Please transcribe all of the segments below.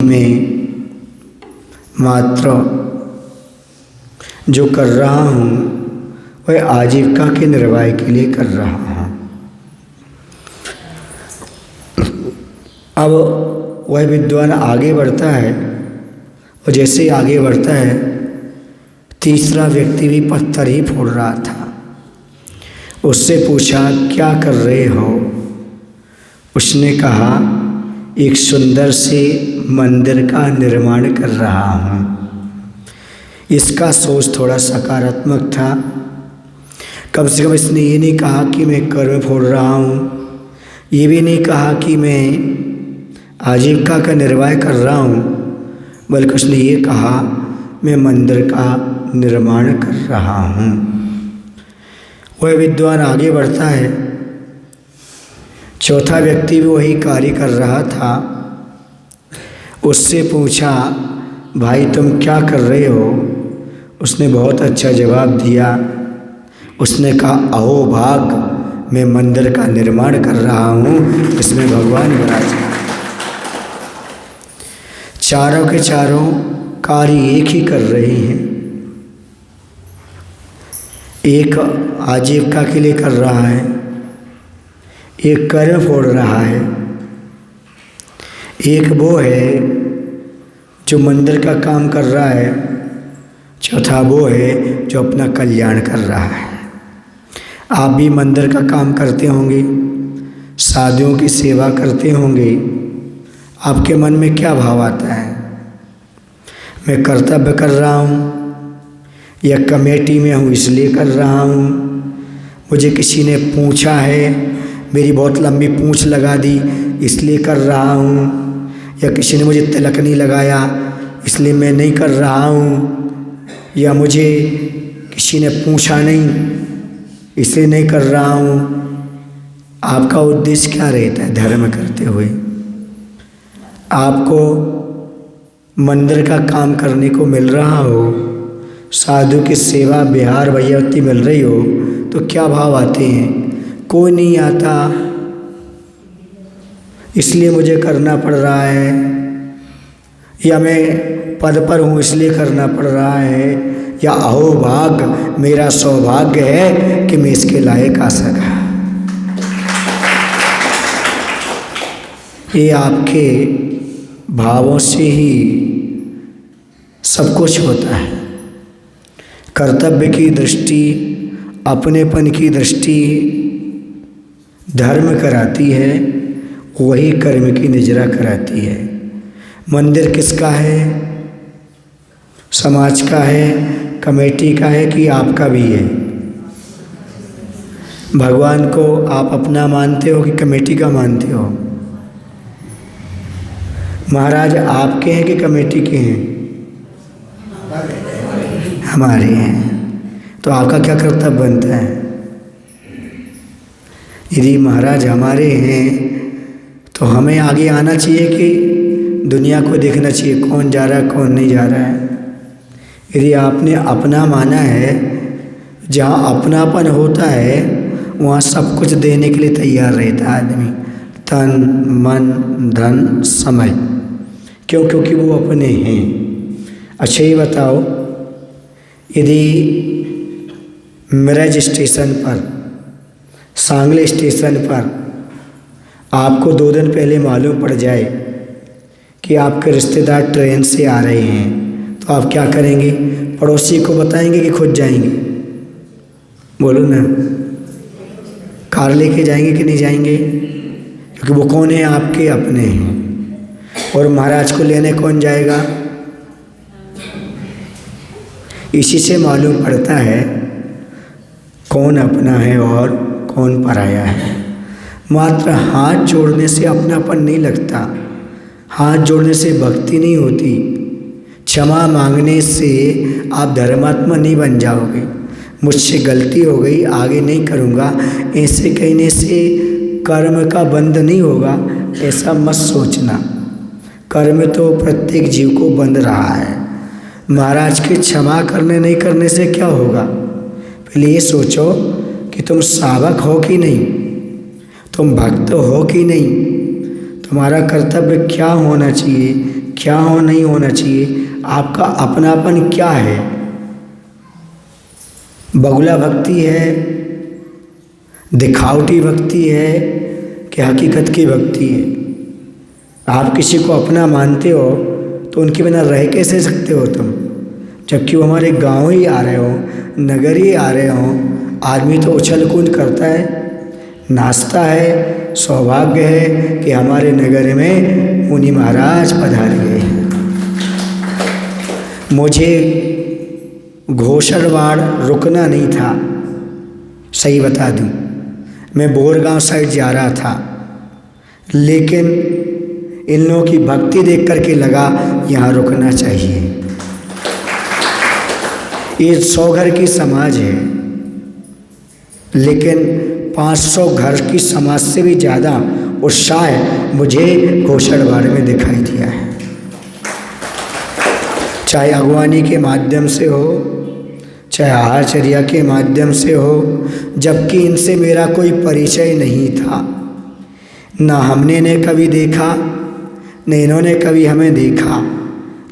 में मात्र जो कर रहा हूँ वह आजीविका के निर्वाह के लिए कर रहा हूँ। अब वह विद्वान आगे बढ़ता है और जैसे ही आगे बढ़ता है तीसरा व्यक्ति भी पत्थर ही फोड़ रहा था। उससे पूछा, क्या कर रहे हो? उसने कहा, एक सुंदर से मंदिर का निर्माण कर रहा हूँ। इसका सोच थोड़ा सकारात्मक था। कम से कम इसने ये नहीं कहा कि मैं कर्म फोड़ रहा हूँ, ये भी नहीं कहा कि मैं आजीविका का निर्वाह कर रहा हूँ, बल्कि उसने ये कहा मैं मंदिर का निर्माण कर रहा हूँ। वह विद्वान आगे बढ़ता है। चौथा व्यक्ति भी वही कार्य कर रहा था। उससे पूछा, भाई तुम क्या कर रहे हो? उसने बहुत अच्छा जवाब दिया। उसने कहा, अहो भाग, मैं मंदिर का निर्माण कर रहा हूँ, इसमें भगवान विराजे। चारों के चारों कार्य एक ही कर रहे हैं। एक आजीविका के लिए कर रहा है, एक कर्म फोड़ रहा है, एक वो है जो मंदिर का काम कर रहा है, चौथा वो है जो अपना कल्याण कर रहा है। आप भी मंदिर का काम करते होंगे, साधुओं की सेवा करते होंगे। आपके मन में क्या भाव आता है? मैं कर्तव्य कर रहा हूँ या कमेटी में हूँ इसलिए कर रहा हूँ, मुझे किसी ने पूछा है, मेरी बहुत लंबी पूँछ लगा दी इसलिए कर रहा हूँ, या किसी ने मुझे तिलक नहीं लगाया इसलिए मैं नहीं कर रहा हूँ, या मुझे किसी ने पूछा नहीं इसलिए नहीं कर रहा हूँ। आपका उद्देश्य क्या रहता है धर्म करते हुए? आपको मंदिर का काम करने को मिल रहा हो, साधु की सेवा बिहार भैयावती मिल रही हो, तो क्या भाव आते हैं? कोई नहीं आता इसलिए मुझे करना पड़ रहा है, या मैं पद पर हूँ इसलिए करना पड़ रहा है, या अहो भाग, मेरा सौभाग्य है कि मैं इसके लायक आ सका। ये आपके भावों से ही सब कुछ होता है। कर्तव्य की दृष्टि, अपनेपन की दृष्टि धर्म कराती है, वही कर्म की निजरा कराती है। मंदिर किसका है? समाज का है, कमेटी का है कि आपका भी है? भगवान को आप अपना मानते हो कि कमेटी का मानते हो? महाराज आपके हैं कि कमेटी के हैं? हमारे हैं। तो आपका क्या कर्तव्य बनता है? यदि महाराज हमारे हैं तो हमें आगे आना चाहिए कि दुनिया को देखना चाहिए कौन जा रहा है कौन नहीं जा रहा है। यदि आपने अपना माना है, जहाँ अपनापन होता है वहाँ सब कुछ देने के लिए तैयार रहता है आदमी, तन मन धन समय। क्यों? क्योंकि वो अपने हैं। अच्छा ये बताओ, यदि मिरज स्टेशन पर, सांगले स्टेशन पर आपको 2 दिन पहले मालूम पड़ जाए कि आपके रिश्तेदार ट्रेन से आ रहे हैं, तो आप क्या करेंगे? पड़ोसी को बताएंगे कि खुद जाएंगे? बोलो ना। कार लेके जाएंगे कि नहीं जाएंगे? क्योंकि वो कौन है? आपके अपने हैं। और महाराज को लेने कौन जाएगा? इसी से मालूम पड़ता है कौन अपना है और कौन पराया है। मात्र हाथ जोड़ने से अपनापन नहीं लगता, हाथ जोड़ने से भक्ति नहीं होती, क्षमा मांगने से आप धर्मात्मा नहीं बन जाओगे। मुझसे गलती हो गई, आगे नहीं करूँगा, ऐसे कहने से कर्म का बंध नहीं होगा, ऐसा मत सोचना। कर्म तो प्रत्येक जीव को बंध रहा है। महाराज के क्षमा करने नहीं करने से क्या होगा? पहले ये सोचो कि तुम सावक हो कि नहीं, तुम भक्त हो कि नहीं, तुम्हारा कर्तव्य क्या होना चाहिए, क्या हो नहीं होना चाहिए, आपका अपनापन क्या है। बगुला भक्ति है, दिखावटी भक्ति है कि हकीकत की भक्ति है। आप किसी को अपना मानते हो तो उनके बिना रह कैसे सकते हो तुम, जबकि वो हमारे गांव ही आ रहे हो, नगर ही आ रहे हो। आदमी तो उछल कूद करता है, नाचता है। सौभाग्य है कि हमारे नगर में मुनि महाराज पधार गए हैं। मुझे घोषणवाड़ रुकना नहीं था, सही बता दूं, मैं बोरगांव साइड जा रहा था, लेकिन इन लोगों की भक्ति देख करके लगा यहाँ रुकना चाहिए। ये 100 घर की समाज है, लेकिन 500 घर की समाज से भी ज़्यादा उत्साह मुझे घोषणवाड़ में दिखाई दिया है। चाहे अगवानी के माध्यम से हो, चाहे आहारचर्या के माध्यम से हो, जबकि इनसे मेरा कोई परिचय नहीं था। ना हमने ने कभी देखा, न इन्होंने कभी हमें देखा,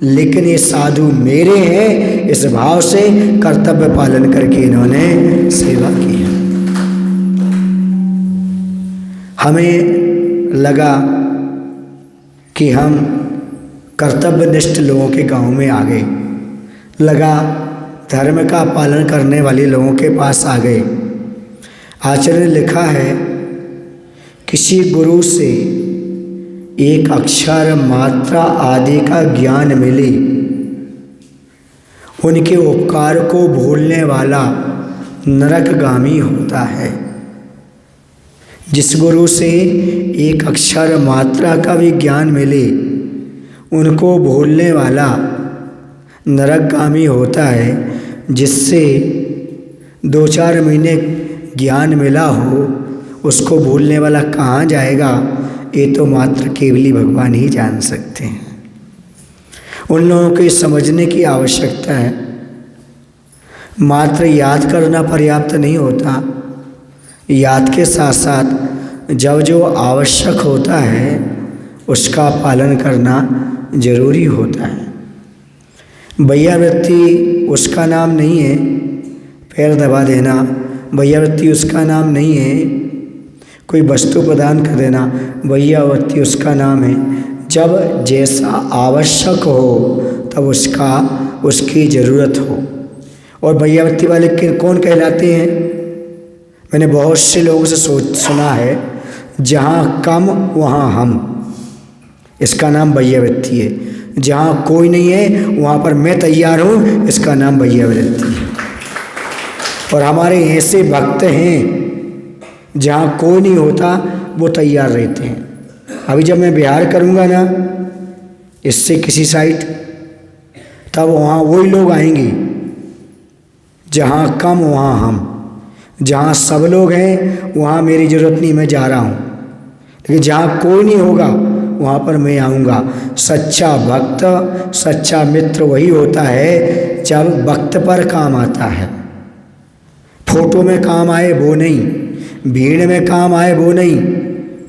लेकिन ये साधु मेरे हैं इस भाव से कर्तव्य पालन करके इन्होंने सेवा की। हमें लगा कि हम कर्तव्यनिष्ठ लोगों के गांव में आ गए, लगा धर्म का पालन करने वाले लोगों के पास आ गए। आचार्य ने लिखा है, किसी गुरु से एक अक्षर मात्रा आदि का ज्ञान मिले, उनके उपकार को भूलने वाला नरकगामी होता है। जिस गुरु से एक अक्षर मात्रा का भी ज्ञान मिले, उनको भूलने वाला नरकगामी होता है। जिससे 2-4 महीने ज्ञान मिला हो, उसको भूलने वाला कहाँ जाएगा, ये तो मात्र केवली भगवान ही जान सकते हैं। उन लोगों को समझने की आवश्यकता है। मात्र याद करना पर्याप्त नहीं होता, याद के साथ साथ जब जो आवश्यक होता है उसका पालन करना जरूरी होता है। वैयावृत्ति उसका नाम नहीं है, पैर दबा देना वैयावृत्ति उसका नाम नहीं है, कोई वस्तु प्रदान कर देना वैयावृत्ति उसका नाम है। जब जैसा आवश्यक हो तब उसकी ज़रूरत हो। और वैयावृत्ति वाले कौन कहलाते हैं? मैंने बहुत से लोगों से सुना है, जहाँ कम वहाँ हम, इसका नाम वैयावृत्ति है। जहाँ कोई नहीं है वहाँ पर मैं तैयार हूँ, इसका नाम वैयावृत्ति है। और हमारे ऐसे भक्त हैं जहाँ कोई नहीं होता वो तैयार रहते हैं। अभी जब मैं बिहार करूँगा ना इससे किसी साइड, तब वहाँ वही लोग आएंगे, जहाँ कम वहाँ हम, जहाँ सब लोग हैं वहाँ मेरी ज़रूरत नहीं, मैं जा रहा हूँ। लेकिन जहाँ कोई नहीं होगा वहाँ पर मैं आऊँगा। सच्चा भक्त, सच्चा मित्र वही होता है जब वक्त पर काम आता है। फोटो में काम आए वो नहीं, भीड़ में काम आए वो नहीं,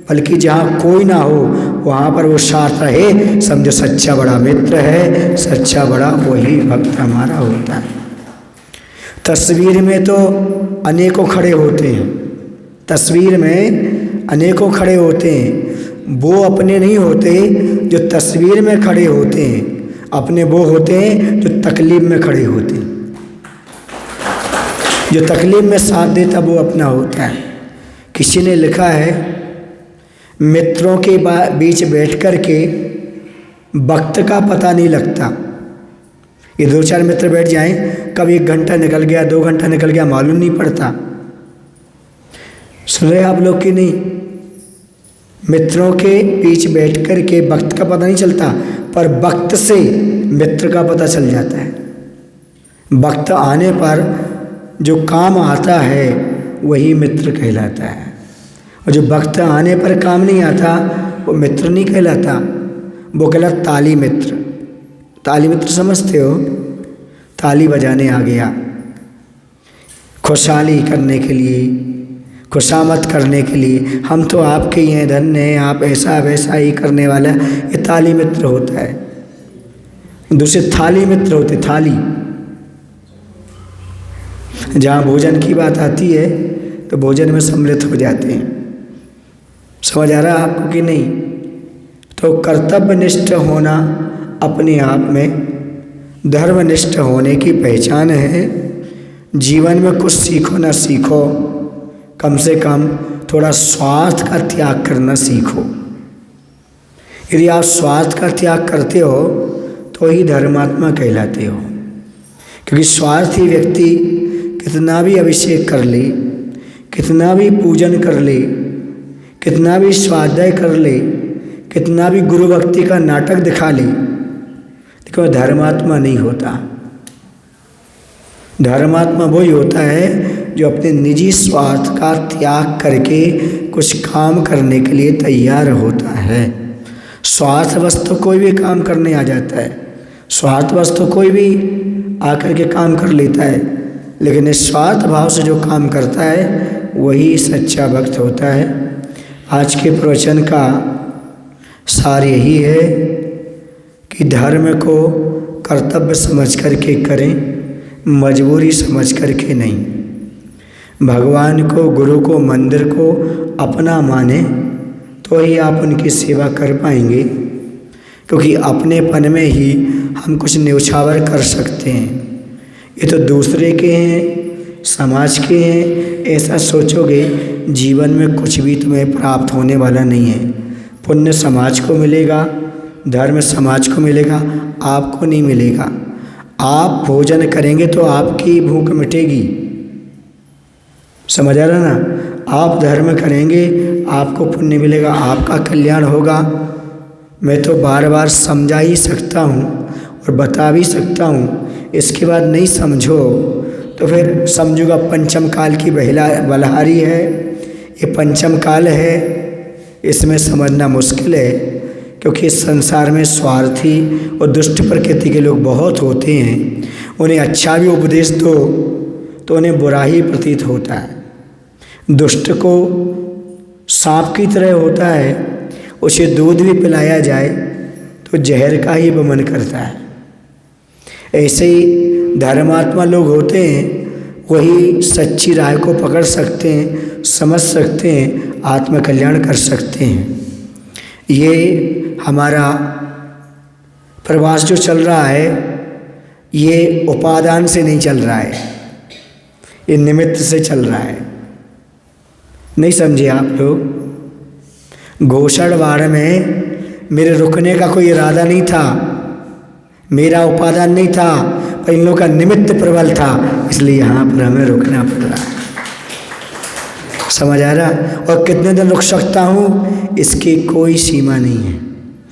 बल्कि जहाँ कोई ना हो वहाँ पर वो साथ रहे, समझो सच्चा बड़ा मित्र है, सच्चा बड़ा वही भक्त हमारा होता है। तस्वीर में तो अनेकों खड़े होते हैं, तस्वीर में अनेकों खड़े होते हैं, वो अपने नहीं होते जो तस्वीर में खड़े होते हैं, अपने वो होते हैं जो तकलीफ में खड़े होते हैं। जो तकलीफ में साथ देता वो अपना होता है। किसी ने लिखा है, मित्रों के बीच बैठ कर के वक्त का पता नहीं लगता। ये 2-4 मित्र बैठ जाएं, कब 1 घंटा निकल गया, 2 घंटा निकल गया मालूम नहीं पड़ता। सुन रहे आप लोग कि नहीं? मित्रों के बीच बैठ कर के वक्त का पता नहीं चलता, पर वक्त से मित्र का पता चल जाता है। वक्त आने पर जो काम आता है वही मित्र कहलाता है, और जो वक्त आने पर काम नहीं आता वो मित्र नहीं कहलाता, वो कहलाता ताली मित्र। ताली मित्र समझते हो? ताली बजाने आ गया, खुशहाली करने के लिए, खुशामद करने के लिए, हम तो आपके ही हैं, धन्य हैं आप, ऐसा वैसा ही करने वाला, ये ताली मित्र होता है। दूसरे थाली मित्र होते, थाली। जहाँ भोजन की बात आती है तो भोजन में सम्मिलित हो जाते हैं। समझ आ रहा है आपको कि नहीं? तो कर्तव्यनिष्ठ होना अपने आप में धर्मनिष्ठ होने की पहचान है। जीवन में कुछ सीखो ना सीखो, कम से कम थोड़ा स्वार्थ का त्याग करना सीखो। यदि आप स्वार्थ का त्याग करते हो तो ही धर्मात्मा कहलाते हो। क्योंकि स्वार्थी व्यक्ति कितना भी अभिषेक कर ले, कितना भी पूजन कर ले, कितना भी स्वाध्याय कर ले, कितना भी गुरु भक्ति का नाटक दिखा ले, लेकिन धर्मात्मा नहीं होता। धर्मात्मा वही होता है जो अपने निजी स्वार्थ का त्याग करके कुछ काम करने के लिए तैयार होता है। स्वार्थवश तो कोई भी काम करने आ जाता है, स्वार्थवश तो कोई भी आकर के काम कर लेता है, लेकिन निस्वार्थ भाव से जो काम करता है वही सच्चा भक्त होता है। आज के प्रवचन का सार यही है कि धर्म को कर्तव्य समझ करके करें, मजबूरी समझ करके नहीं। भगवान को, गुरु को, मंदिर को अपना माने तो ही आप उनकी सेवा कर पाएंगे। क्योंकि अपनेपन में ही हम कुछ न्यौछावर कर सकते हैं। ये तो दूसरे के हैं, समाज के हैं, ऐसा सोचोगे जीवन में कुछ भी तुम्हें प्राप्त होने वाला नहीं है। पुण्य समाज को मिलेगा, धर्म समाज को मिलेगा, आपको नहीं मिलेगा। आप भोजन करेंगे तो आपकी भूख मिटेगी, समझ आ रहा ना? आप धर्म करेंगे आपको पुण्य मिलेगा, आपका कल्याण होगा। मैं तो बार बार समझा ही सकता हूँ और बता भी सकता हूँ, इसके बाद नहीं समझो तो फिर समझूंगा पंचम काल की बलहारी है। ये पंचम काल है, इसमें समझना मुश्किल है। क्योंकि इस संसार में स्वार्थी और दुष्ट प्रकृति के लोग बहुत होते हैं। उन्हें अच्छा भी उपदेश दो तो उन्हें बुरा ही प्रतीत होता है। दुष्ट को सांप की तरह होता है, उसे दूध भी पिलाया जाए तो जहर का ही वमन करता है। ऐसे ही धर्मात्मा लोग होते हैं, वही सच्ची राह को पकड़ सकते हैं, समझ सकते हैं, आत्मकल्याण कर सकते हैं। ये हमारा प्रवास जो चल रहा है ये उपादान से नहीं चल रहा है, ये निमित्त से चल रहा है। नहीं समझे आप लोग? घोषणवाड़ में मेरे रुकने का कोई इरादा नहीं था, मेरा उपादान नहीं था, पर इन लोगों का निमित्त प्रबल था, इसलिए यहाँ पर हमें रुकना पड़ रहा है। समझ आ रहा? और कितने दिन रुक सकता हूँ इसकी कोई सीमा नहीं है।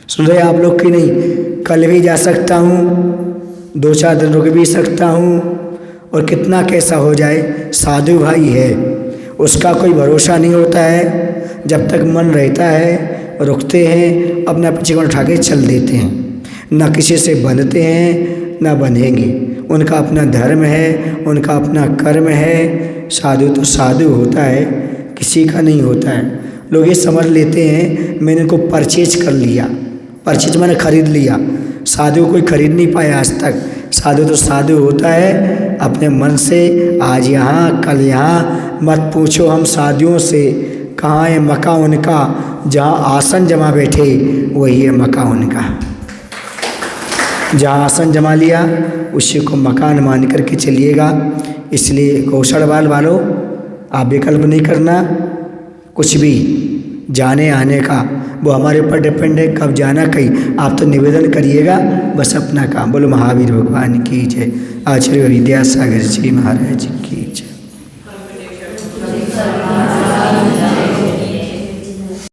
सुन रहे आप लोग कि नहीं? कल भी जा सकता हूँ, 2-4 दिन रुक भी सकता हूँ, और कितना कैसा हो जाए। साधु भाई है, उसका कोई भरोसा नहीं होता है। जब तक मन रहता है रुकते हैं, अपना पीछे उठा के चल देते हैं। ना किसी से बनते हैं ना बनेंगे, उनका अपना धर्म है, उनका अपना कर्म है। साधु तो साधु होता है, किसी का नहीं होता है। लोग ये समझ लेते हैं मैंने इनको परचेज कर लिया, परचेज मैंने खरीद लिया। साधु कोई खरीद नहीं पाया आज तक। साधु तो साधु होता है अपने मन से, आज यहाँ कल यहाँ। मत पूछो हम साधुओं से, कहाँ है मका उनका, जहाँ आसन जमा बैठे वही है मका उनका। जहाँ आसन जमा लिया उसी को मकान मान करके चलिएगा। इसलिए घोषणवाल वालों, आप विकल्प नहीं करना कुछ भी जाने आने का, वो हमारे ऊपर डिपेंड है कब जाना कहीं। आप तो निवेदन करिएगा बस अपना काम। बोलो महावीर भगवान की जय। आचार्य विद्यासागर जी महाराज की जय।